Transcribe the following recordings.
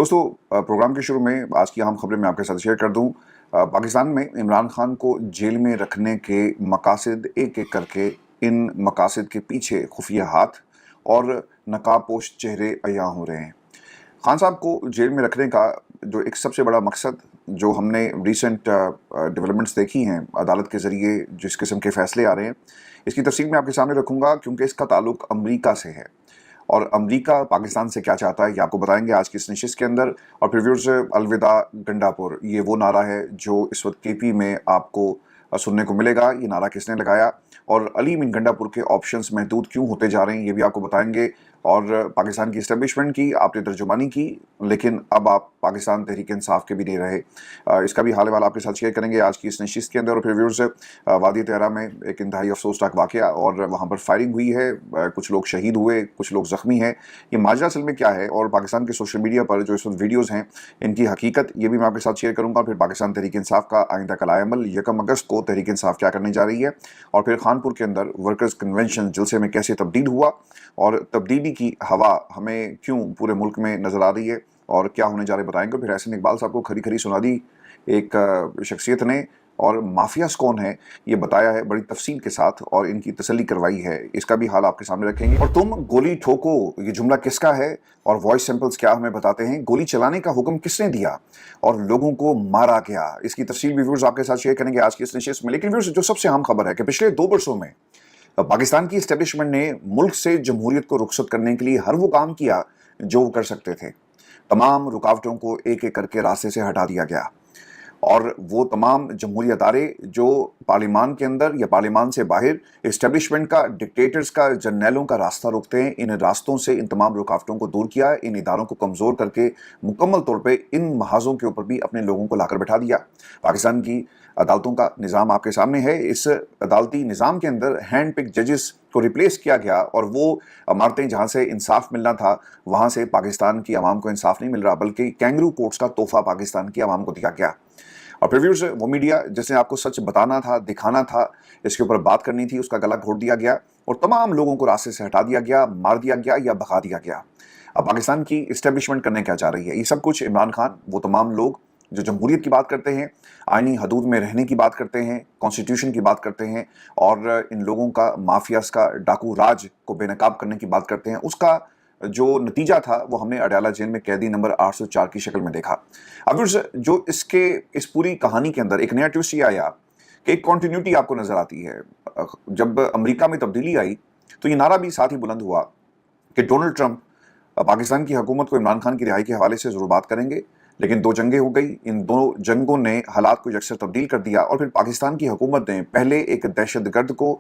दोस्तों प्रोग्राम के शुरू में आज की अहम खबरें मैं आपके साथ शेयर कर दूं। पाकिस्तान में इमरान खान को जेल में रखने के मकासद एक एक करके इन मकासद के पीछे खुफिया हाथ और नकाबपोश चेहरे अय्यां हो रहे हैं। खान साहब को जेल में रखने का जो एक सबसे बड़ा मकसद जो हमने रिसेंट डेवलपमेंट्स देखी हैं अदालत के ज़रिए जिस किस्म के फैसले आ रहे हैं, इसकी तफसील मैं आपके सामने रखूँगा क्योंकि इसका ताल्लुक अमरीका से है और अमरीका पाकिस्तान से क्या चाहता है ये आपको बताएंगे आज की इस नशिस्त के अंदर। और फिर व्यूअर्स, अलविदा गंडापुर, ये वो नारा है जो इस वक्त केपी में आपको सुनने को मिलेगा। ये नारा किसने लगाया और अली मीन गंडापुर के ऑप्शंस महदूद क्यों होते जा रहे हैं ये भी आपको बताएंगे। और पाकिस्तान की इस्टेब्लिशमेंट की आपने तर्जुमानी की, लेकिन अब आप पाकिस्तान तहरीक इंसाफ के भी नहीं रहे। इसका भी हाल वाल आपके साथ शेयर करेंगे आज की इस नशिस्त के अंदर। और फिर व्यूअर्स, वादी तेहरा में एक इंतहाई अफसोसनाक वाक़या और वहाँ पर फायरिंग हुई है, कुछ लोग शहीद हुए, कुछ लोग ज़ख्मी हैं। ये माजरा असल में क्या है और पाकिस्तान के सोशल मीडिया पर जो इस वक्त वीडियोज़ हैं इनकी हकीकत ये भी मैं आपके साथ शेयर करूँगा। फिर पाकिस्तान तहरीक इंसाफ का आइंदा कलाअमल 1 अगस्त को तहरीक इंसाफ क्या करने जा रही है, और फिर खानपुर के अंदर वर्कर्स कन्वेंशन जलसे में कैसे तब्दील हुआ और तब्दीली की हवा हमें क्यों पूरे मुल्क में नज़र आ रही है और क्या होने जा रहे बताएंगे। फिर एहसन इकबाल साहब को खरी खरी सुना दी एक शख्सियत ने, और माफियास कौन है ये बताया है बड़ी तफसील के साथ और इनकी तसल्ली करवाई है, इसका भी हाल आपके सामने रखेंगे। और तुम गोली ठोको ये जुमला किसका है और वॉइस सैंपल्स क्या हमें बताते हैं, गोली चलाने का हुक्म किसने दिया और लोगों को मारा गया, इसकी तफसील भी व्यूअर्स आपके साथ शेयर करेंगे आज की इस नशिस्त में। लेकिन व्यूअर्स, जो सबसे अहम खबर है कि पिछले 2 वर्षों में पाकिस्तान की इस्टेब्लिशमेंट ने मुल्क से जमहूरियत को रुखसत करने के लिए हर वो काम किया जो वो कर सकते थे। तमाम रुकावटों को एक एक करके रास्ते से हटा दिया गया और वो तमाम जमहूरी अदारे जो पार्लिमान के अंदर या पार्लिमान से बाहर इस्टेब्लिशमेंट का, डिक्टेटर्स का, जर्नैलों का रास्ता रोकते हैं, इन रास्तों से इन तमाम रुकावटों को दूर किया, इन इदारों को कमज़ोर करके मुकम्मल तौर पे इन महाजों के ऊपर भी अपने लोगों को लाकर बैठा दिया। पाकिस्तान की अदालतों का निज़ाम आपके सामने है। इस अदालती निज़ाम के अंदर हैंड पिक जजेस को रिप्लेस किया गया और वो इमारतें जहाँ से इंसाफ मिलना था वहाँ से पाकिस्तान की आवाम को इंसाफ नहीं मिल रहा, बल्कि कैंगरू कोर्ट्स का तोहफा पाकिस्तान की आवाम को दिया गया। और फिर व्यूअर्स, वो मीडिया जिसने आपको सच बताना था, दिखाना था, इसके ऊपर बात करनी थी, उसका गला घोट दिया गया और तमाम लोगों को रास्ते से हटा दिया गया, मार दिया गया या भगा दिया गया। अब पाकिस्तान की इस्टेब्लिशमेंट करने क्या चाह रही है, ये सब कुछ इमरान खान, वो तमाम लोग जो जमहूरियत की बात करते हैं, आईनी हदूद में रहने की बात करते हैं, कॉन्स्टिट्यूशन की बात करते हैं और इन लोगों का माफियास का डाकू राज को बेनकाब करने की बात करते हैं, उसका जो नतीजा था वो हमने अडयाला जेल में कैदी नंबर 804 की शक्ल में देखा। अब जो इसके इस पूरी कहानी के अंदर एक नया ट्विस्ट ये आया कि एक कॉन्टिन्यूटी आपको नजर आती है। जब अमेरिका में तब्दीली आई तो ये नारा भी साथ ही बुलंद हुआ कि डोनाल्ड ट्रंप पाकिस्तान की हुकूमत को इमरान खान की रिहाई के हवाले से ज़रूर बात करेंगे, लेकिन 2 जंगें हो गई, इन 2 जंगों ने हालात को यकसर तब्दील कर दिया और फिर पाकिस्तान की हुकूमत ने पहले एक दहशतगर्द को,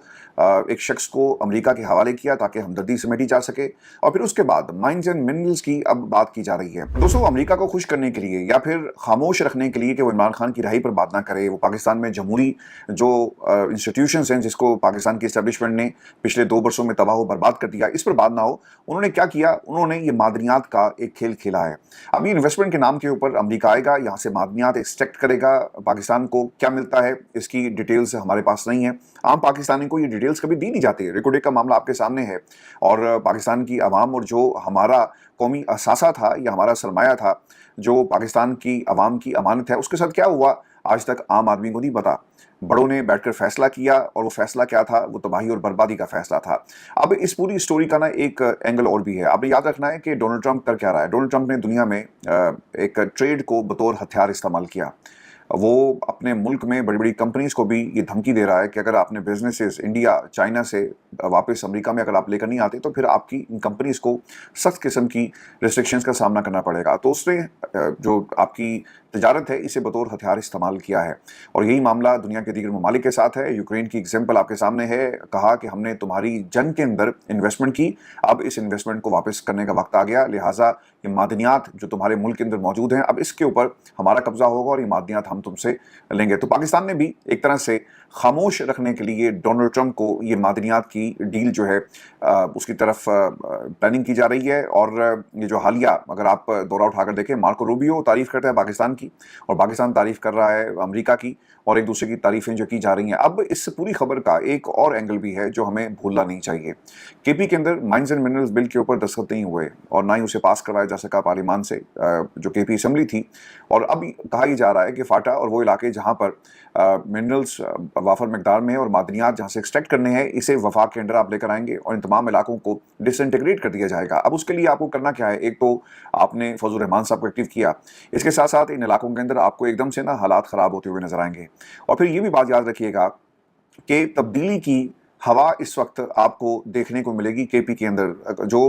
एक शख्स को अमेरिका के हवाले किया ताकि हमदर्दी समेटी जा सके, और फिर उसके बाद माइंस एंड मिनरल्स की अब बात की जा रही है। दोस्तों, अमेरिका को खुश करने के लिए या फिर खामोश रखने के लिए कि वो इमरान खान की रिहाई पर बात ना करे, वो पाकिस्तान में जमहूरी जो इंस्टीट्यूशंस हैं जिसको पाकिस्तान की इस्टेब्लिशमेंट ने पिछले 2 वर्षों में तबाह बर्बाद कर दिया, इस पर बात ना हो, उन्होंने क्या किया, उन्होंने ये मादनियात का एक खेल खेला है। अब ये इन्वेस्टमेंट के नाम के ऊपर अमेरिका आएगा, यहाँ से मादनियात एक्सट्रैक्ट करेगा, पाकिस्तान को क्या मिलता है इसकी डिटेल्स हमारे पास नहीं है, आम पाकिस्तानी को ये डिटेल्स कभी दी नहीं जाती। रिकॉर्डिंग का मामला आपके सामने है और पाकिस्तान की आवाम और जो हमारा कौमी असासा था या हमारा सरमाया था, जो पाकिस्तान की आवाम की अमानत है, उसके साथ क्या हुआ आज तक आम आदमी को नहीं पता। बड़ों ने बैठकर फैसला किया और वो फैसला क्या था, वो तबाही और बर्बादी का फैसला था। अब इस पूरी स्टोरी का ना एक एंगल और भी है। आपने याद रखना है कि डोनाल्ड ट्रंप कर क्या रहा है। डोनाल्ड ट्रंप ने दुनिया में एक ट्रेड को बतौर हथियार इस्तेमाल किया। वो अपने मुल्क में बड़ी बड़ी कंपनीज को भी ये धमकी दे रहा है कि अगर आपने बिजनेसेस इंडिया, चाइना से वापस अमेरिका में अगर आप लेकर नहीं आते तो फिर आपकी इन कंपनीज को सख्त किस्म की रिस्ट्रिक्शंस का सामना करना पड़ेगा। तो उसने जो आपकी तजारत है इसे बतौर हथियार इस्तेमाल किया है और यही मामला दुनिया के दीगर ममालिक के साथ है। यूक्रेन की एग्जाम्पल आपके सामने है, कहा कि हमने तुम्हारी जंग के अंदर इन्वेस्टमेंट की, अब इस इन्वेस्टमेंट को वापस करने का वक्त आ गया, लिहाजा ये मादनियात जो तुम्हारे मुल्क के अंदर मौजूद हैं अब इसके ऊपर हमारा कब्जा होगा और ये मादनियात हम तुमसे लेंगे। तो पाकिस्तान ने भी एक तरह से खामोश रखने के लिए डोनाल्ड ट्रंप को ये मादनियात की डील जो है उसकी तरफ प्लानिंग की जा रही है। और ये जो हालिया अगर आप दौरा उठाकर देखें, मार्को रूबियो तारीफ करता है पाकिस्तान की, और पाकिस्तान तारीफ़ कर रहा है अमेरिका की, और एक दूसरे की तारीफ़ें जो की जा रही हैं। अब इस पूरी खबर का एक और एंगल भी है जो हमें भूलना नहीं चाहिए। केपी के अंदर माइंस एंड मिनरल्स बिल के ऊपर दस्तखत नहीं हुए और ना ही उसे पास करवाया जा सका पार्लियामान से, जो केपी असम्बली थी। और अब कहा ही जा रहा है कि फाटा और वो इलाके जहाँ पर मिनरल्स वाफर मकदार में और मादनियात जहाँ से एक्सट्रैक्ट करने हैं, इसे वफाक के अंडर आप लेकर आएंगे और इन तमाम इलाकों को डिसइंटीग्रेट कर दिया जाएगा। अब उसके लिए आपको करना क्या है? एक तो आपने फजल रहमान साहब को एक्टिव किया, इसके साथ साथ इन इलाकों के अंदर आपको एकदम से ना हालात ख़राब होते हुए नजर आएंगे। और फिर ये भी बात याद रखिएगा कि तब्दीली की हवा इस वक्त आपको देखने को मिलेगी केपी के अंदर। जो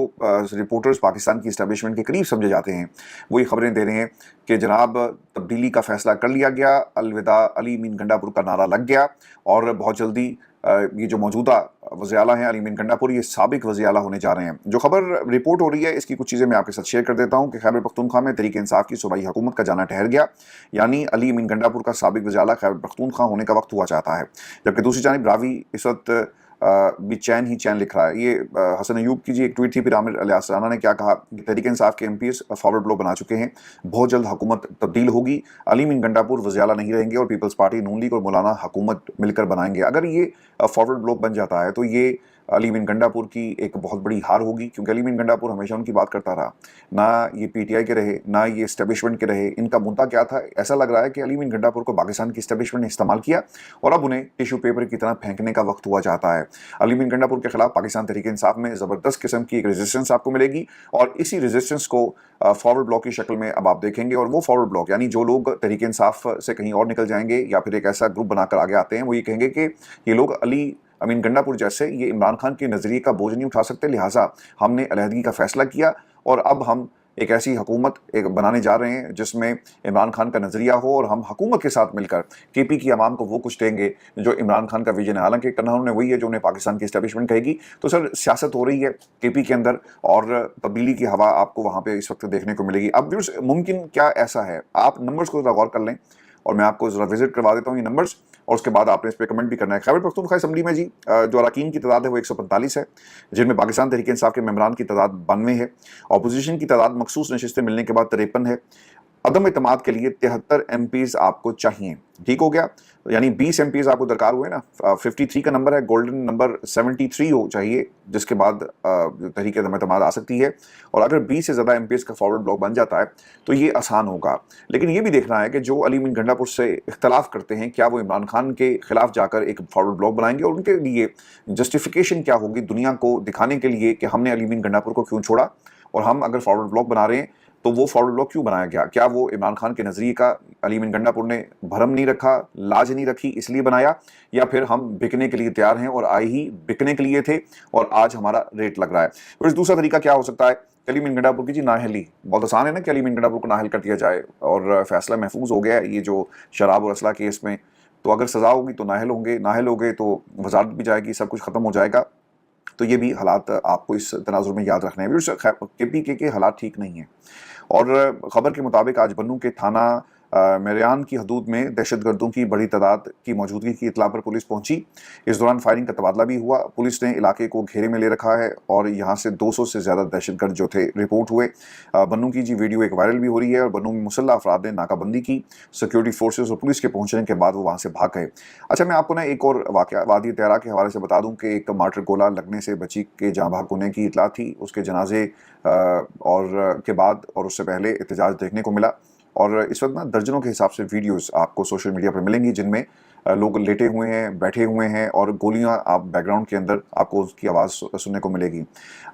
रिपोर्टर्स पाकिस्तान की इस्टेब्लिशमेंट के करीब समझे जाते हैं, वो ये खबरें दे रहे हैं कि जनाब तब्दीली का फैसला कर लिया गया, अलविदा अली मीन गंडापुर का नारा लग गया, और बहुत जल्दी ये जो मौजूदा वज़ीर आला हैं अली मीन गंडापुर, ये साबिक वज़ीर आला होने जा रहे हैं। जो खबर रिपोर्ट हो रही है, इसकी कुछ चीज़ें मैं आपके साथ शेयर कर देता हूँ कि खैबर पख्तूनख्वा में तहरीक इंसाफ की सूबाई हुकूमत का जाना ठहर गया, यानी अली मीन गंडापुर का साबिक वज़ीर आला खैबर पख्तूनख्वा होने का वक्त हुआ चाहता है। जबकि दूसरी जानिब रावी इस वक्त भी चैन ही चैन लिख रहा है। ये हसन अयूब की जी एक ट्वीट थी, फिर आमिर अलियास राना ने क्या कहा कि तहरीक इंसाफ के एमपीज फॉरवर्ड ब्लॉक बना चुके हैं, बहुत जल्द हुकूमत तब्दील होगी, अली मीन गंडापुर वज़ीर आला नहीं रहेंगे और पीपल्स पार्टी नून लीग और मौलाना हुकूमत मिलकर बनाएंगे। अगर ये फॉरवर्ड ब्लॉक बन जाता है तो ये अली मीन गंडापुर की एक बहुत बड़ी हार होगी, क्योंकि अली मीन गंडापुर हमेशा उनकी बात करता रहा, ना ये पीटीआई के रहे ना ये इस्टेब्लिशमेंट के रहे। इनका मुद्दा क्या था? ऐसा लग रहा है कि अली मीन गंडापुर को पाकिस्तान की इस्टेब्लिशमेंट ने इस्तेमाल किया और अब उन्हें टिश्यू पेपर की तरह फेंकने का वक्त हुआ चाहता है। अली मीन गंडापुर के खिलाफ पाकिस्तान तहरीक इंसाफ में ज़बरदस्त किस्म की एक रेजिस्टेंस आपको मिलेगी, और इसी रेजिस्टेंस को फॉरवर्ड ब्लॉक की शक्ल में अब आप देखेंगे। और वो फॉरवर्ड ब्लॉक यानी जो लोग तहरीक इंसाफ से कहीं और निकल जाएंगे या फिर एक ऐसा ग्रुप बनाकर आगे आते हैं, वो ये कहेंगे कि ये लोग अली अमीन गंडापुर जैसे ये इमरान खान के नज़रिए का बोझ नहीं उठा सकते, लिहाजा हमने अलहदगी का फैसला किया और अब हम एक ऐसी हुकूमत एक बनाने जा रहे हैं जिसमें इमरान खान का नज़रिया हो, और हम हुकूमत के साथ मिलकर केपी की आवाम को वो कुछ देंगे जो इमरान खान का विजन है। हालांकि करना उन्होंने वही है जो उन्हें पाकिस्तान की इस्टेब्लिशमेंट कहेगी। तो सर, सियासत हो रही है केपी के अंदर और तब्दीली की हवा आपको वहाँ पर इस वक्त देखने को मिलेगी। अब व्यूअर्स, मुमकिन क्या ऐसा है? आप नंबर्स को ज़रा गौर कर लें और मैं आपको ज़रा विजिट करवा देता हूँ ये नंबर्स, और उसके बाद आपने इस पर कमेंट भी करना है। खैबर पख्तूनख्वा असम्बली में जी जो अरकान की तादाद है वो 145 है, जिनमें पाकिस्तान तहरीक इंसाफ के मेंबरान की तादाद 92 है, अपोजिशन की तादाद मखसूस नशिस्तें मिलने के बाद 53 है। अदम इतमाद के लिए 73 एमपीज़ आपको चाहिए। ठीक हो गया, यानी 20 एमपीज़ आपको दरकार हुए ना। 53 का नंबर है, गोल्डन नंबर 73 हो चाहिए, जिसके बाद तहरीक अदम इतमाद आ सकती है। और अगर 20 से ज़्यादा एमपीज़ का फॉरवर्ड ब्लॉक बन जाता है तो ये आसान होगा। लेकिन ये भी देखना है कि जो अली मीन गंडापुर से इख्तलाफ करते हैं, क्या वो इमरान खान के खिलाफ जाकर एक फॉरवर्ड ब्लॉक बनाएंगे, और उनके लिए जस्टिफिकेशन क्या होगी दुनिया को दिखाने के लिए कि हमने अली मीन गंडापुर को क्यों छोड़ा, और हम अगर फॉरवर्ड ब्लॉक बना रहे हैं तो वो फॉरवर्ड ब्लॉक क्यों बनाया गया? क्या वो इमरान खान के नज़रिए का अली मीन गंडापुर ने भरम नहीं रखा, लाज नहीं रखी, इसलिए बनाया, या फिर हम बिकने के लिए तैयार हैं और आए ही बिकने के लिए थे और आज हमारा रेट लग रहा है? फिर दूसरा तरीका क्या हो सकता है? अली मीन गंडापुर की जी नाअहली, बहुत आसान है ना कि अली मीन गंडापुर को नाअहल कर दिया जाए और फैसला महफूज हो गया है ये जो शराब और असला केस में। तो अगर सज़ा होगी तो नाअहल होंगे, नाअहल हो गए तो वजारत भी जाएगी, सब कुछ ख़त्म हो जाएगा। तो ये भी हालात आपको इस तनाजुर में याद रखने हैं। केपी के हालात ठीक नहीं हैं, और ख़बर के मुताबिक आज बन्नू के थाना मेरियान की हदूद में दहशतगर्दों की बड़ी तादाद की मौजूदगी की इतला पर पुलिस पहुंची। इस दौरान फायरिंग का तबादला भी हुआ। पुलिस ने इलाके को घेरे में ले रखा है और यहाँ से 200 से ज़्यादा दहशतगर्द जो थे रिपोर्ट हुए। बन्नू की जी वीडियो एक वायरल भी हो रही है, और बन्नू में मुसल्लह अफराद ने नाकाबंदी की। सिक्योरिटी फोर्सेज और पुलिस के पहुँचने के बाद वो वहाँ से भाग गए। अच्छा, मैं आपको ना एक और वाक़या वादी तेरा के हवाले से बता दूँ कि एक मार्टर गोला लगने से बच्ची के जहाँ भाग होने की इतला थी। उसके जनाजे और के बाद और उससे पहले एहतजाज देखने को मिला, और इस वक्त ना दर्जनों के हिसाब से वीडियोस आपको सोशल मीडिया पर मिलेंगी जिनमें लोग लेटे हुए हैं, बैठे हुए हैं, और गोलियां आप बैकग्राउंड के अंदर आपको उसकी आवाज़ सुनने को मिलेगी।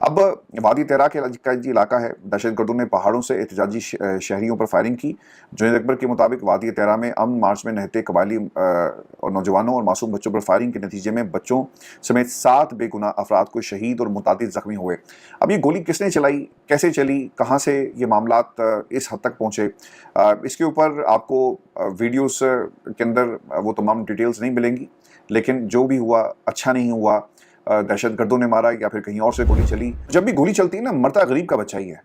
अब वादी तेरा का जी इलाका है, दहशतगर्दों ने पहाड़ों से एहतजाजी शहरियों पर फायरिंग की। जुनैद अकबर के मुताबिक वादी तेरा में अमन मार्च में नहते कबायली और नौजवानों और मासूम बच्चों पर फायरिंग के नतीजे में बच्चों समेत 7 बेगुनाह अफराद को शहीद और मुतादिद ज़ख्मी हुए। अब ये गोली किसने चलाई, कैसे चली, कहाँ से ये मामलात इस हद तक पहुँचे, इसके ऊपर आपको वीडियोस के अंदर वो तमाम डिटेल्स नहीं मिलेंगी। लेकिन जो भी हुआ अच्छा नहीं हुआ, दहशतगर्दों ने मारा या फिर कहीं और से गोली चली। जब भी गोली चलती है ना, मरता गरीब का बच्चा ही है,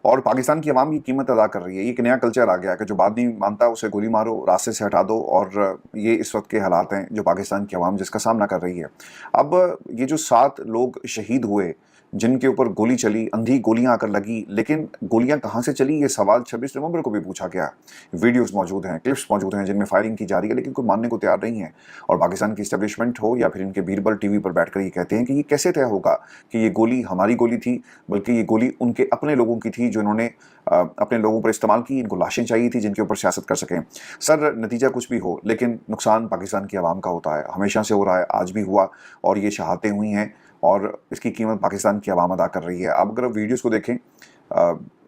और पाकिस्तान की आवाम की कीमत अदा कर रही है। ये एक नया कल्चर आ गया है कि जो बात नहीं मानता उसे गोली मारो, रास्ते से हटा दो, और ये इस वक्त के हालात हैं जो पाकिस्तान की आवाम जिसका सामना कर रही है। अब ये जो 7 लोग शहीद हुए, जिनके ऊपर गोली चली, अंधी गोलियां आकर लगी, लेकिन गोलियां कहां से चली ये सवाल 26 नवंबर को भी पूछा गया। वीडियोस मौजूद हैं, क्लिप्स मौजूद हैं जिनमें फायरिंग की जा रही है, लेकिन कोई मानने को तैयार नहीं है। और पाकिस्तान की इस्टेब्लिशमेंट हो या फिर इनके बीरबल टीवी पर बैठकर ये कहते हैं कि ये कैसे तय होगा कि ये गोली हमारी गोली थी, बल्कि ये गोली उनके अपने लोगों की थी जो इन्होंने अपने लोगों पर इस्तेमाल की। इनको लाशें चाहिए थी जिनके ऊपर सियासत कर सकें। सर, नतीजा कुछ भी हो, लेकिन नुकसान पाकिस्तान की आवाम का होता है, हमेशा से हो रहा है, आज भी हुआ, और ये शहादतें हुई हैं और इसकी कीमत पाकिस्तान की आवाम अदा कर रही है। आप अगर वीडियोस को देखें,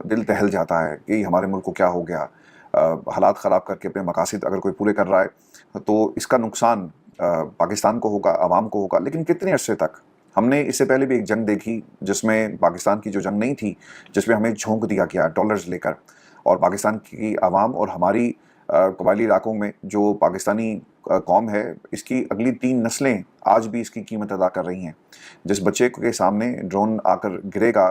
दिल दहल जाता है कि हमारे मुल्क को क्या हो गया। हालात ख़राब करके अपने मकासद अगर कोई पूरे कर रहा है तो इसका नुकसान पाकिस्तान को होगा, आवाम को होगा, लेकिन कितने अरसे तक। हमने इससे पहले भी एक जंग देखी जिसमें पाकिस्तान की जो जंग नहीं थी, जिसमें हमें झोंक दिया गया डॉलर्स लेकर, और पाकिस्तान की आवाम और हमारी कबायली इलाकों में जो पाकिस्तानी कौम है, इसकी अगली 3 नस्लें आज भी इसकी कीमत अदा कर रही हैं। जिस बच्चे के सामने ड्रोन आकर गिरेगा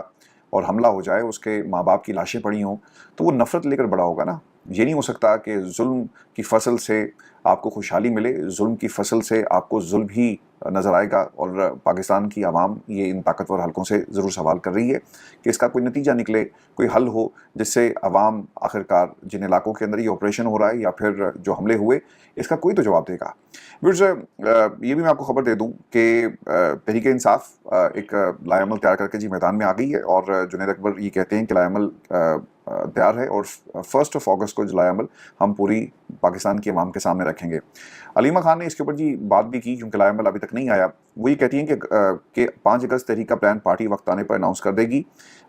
और हमला हो जाए, उसके माँ बाप की लाशें पड़ी हों, तो वो नफ़रत लेकर बड़ा होगा ना। ये नहीं हो सकता कि जुल्म की फसल से आपको खुशहाली मिले, जुल्म की फसल से आपको जुल्म ही नज़र आएगा। और पाकिस्तान की आवाम ये इन ताकतवर हलकों से ज़रूर सवाल कर रही है कि इसका कोई नतीजा निकले, कोई हल हो, जिससे आवाम आखिरकार जिन इलाकों के अंदर ये ऑपरेशन हो रहा है या फिर जो हमले हुए, इसका कोई तो जवाब देगा। व्यूअर्स, ये भी मैं आपको खबर दे दूं कि तहरीक-ए-इंसाफ एक लाएमल तैयार करके जी मैदान में आ गई है, और जुनैद अकबर ये कहते हैं कि लाएमल तैयार है और 1 अगस्त को लाएमल हम पूरी पाकिस्तान की आवाम के सामने रखेंगे। अलीमा खान ने इसके ऊपर जी बात भी की, क्योंकि लाएमल अभी तक नहीं आया। वो ये कहती हैं कि 5 अगस्त तहरीक का प्लान पार्टी वक्त आने पर अनाउंस कर देगी।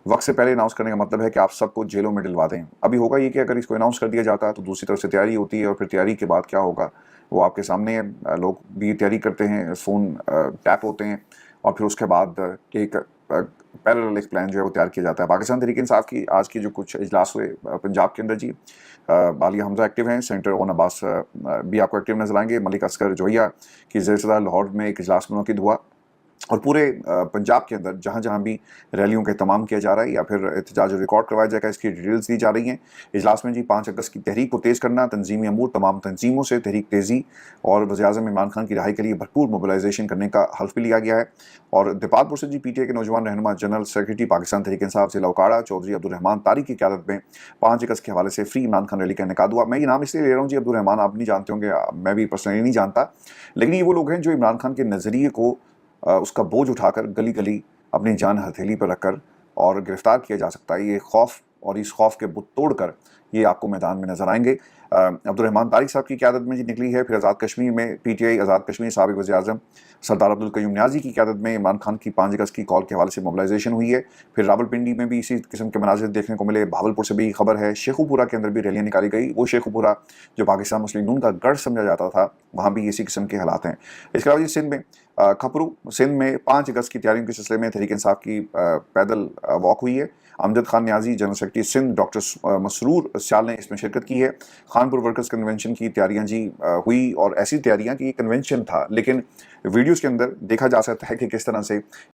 वक्त से पहले अनाउंस करने का मतलब है कि आप सबको जेलों में डलवा दें। अभी होगा ये कि अगर इसको अनाउंस कर दिया जाता है तो दूसरी तरफ से तैयारी होती है, और फिर तैयारी के बाद क्या होगा वो आपके सामने है। लोग भी तैयारी करते हैं, फ़ोन टैप होते हैं, और फिर उसके बाद एक पैरेलल एक प्लान जो है वो तैयार किया जाता है। पाकिस्तान तहरीक-ए-इंसाफ की आज की जो कुछ इजलास हुए पंजाब के अंदर जी, आलिया हमजा एक्टिव हैं, सेनेटर ओन अब्बास भी आपको एक्टिव नजर आएंगे, मलिक असगर जोहिया की ज़ेर सदार लाहौर में एक इजलास मुनक़िद हुआ, और पूरे पंजाब के अंदर जहाँ जहाँ भी रैलियों का एहतमाम किया जा रहा है या फिर एहतजाज रिकॉर्ड करवाया जाएगा, इसकी डिटेल्स दी जा रही हैं। इजलास में जी 5 अगस्त की तहरीक को तेज़ करना, तंजीमी अमूर तमाम तंजीमों से तहरीक तेज़ी और वज़ीर-ए-आज़म इमरान खान की रिहाई के लिए भरपूर मोबिलाइजेशन करने का हल्फ भी लिया गया है। और दीपालपुर से जी PTI के नौजवान रहनुमा जनरल सेक्रेटरी पाकिस्तान तहरीक-ए-इंसाफ ज़िला उकाड़ा चौधरी अब्दुल-रहमान तारिक की क़यादत में 5 अगस्त के हवाले से फ्री इमरान खान रैली का इनेकाद हुआ। मैं ये नाम इसलिए ले रहा हूँ जी, अब्दुल-रहमान आप नहीं जानते होंगे, मैं भी पर्सनली नहीं जानता, लेकिन ये वो लोग हैं जो इमरान खान के नज़रिए को उसका बोझ उठाकर गली गली अपनी जान हथेली पर रखकर और गिरफ्तार किया जा सकता है। ये खौफ और इस खौफ के बुत तोड़कर ये आपको मैदान में नजर आएंगे। अब्दुल-रहमान तारिक साहब की क़यादत में जी निकली है। फिर आज़ाद कश्मीर में PTI आज़ाद कश्मीर साबिक़ वज़ीर-ए-आज़म सरदार अब्दुल क़य्यूम नियाज़ी की क़यादत में इमरान खान की 5 अगस्त की कॉल के हवाले से मोबिलाइजेशन हुई है। फिर रावलपिंडी में भी इसी किस्म के मनाज़िर देखने को मिले। भावलपुर से भी खबर है, शेखुपुरा के अंदर भी रैलियाँ निकाली गई। वो शेखुपुरा जो पाकिस्तान मुस्लिम नून का गढ़ समझा जाता था, वहाँ भी इसी किस्म के हालात हैं। इसके अलावा जी सिंध में खपरू सिंध में 5 अगस्त की तैयारियों के सिलसिले में तहरीक-ए-इंसाफ की पैदल वॉक हुई है। Amjad Khan Niazi general secretary Sindh doctor Masroor Sial ने इसमें शिरकत की है। खानपुर वर्कर्स कन्वेंशन की तैयारियां जी हुई, और ऐसी तैयारियां कि ये कन्वेंशन था, लेकिन वीडियोस के अंदर देखा जा सकता है कि किस तरह से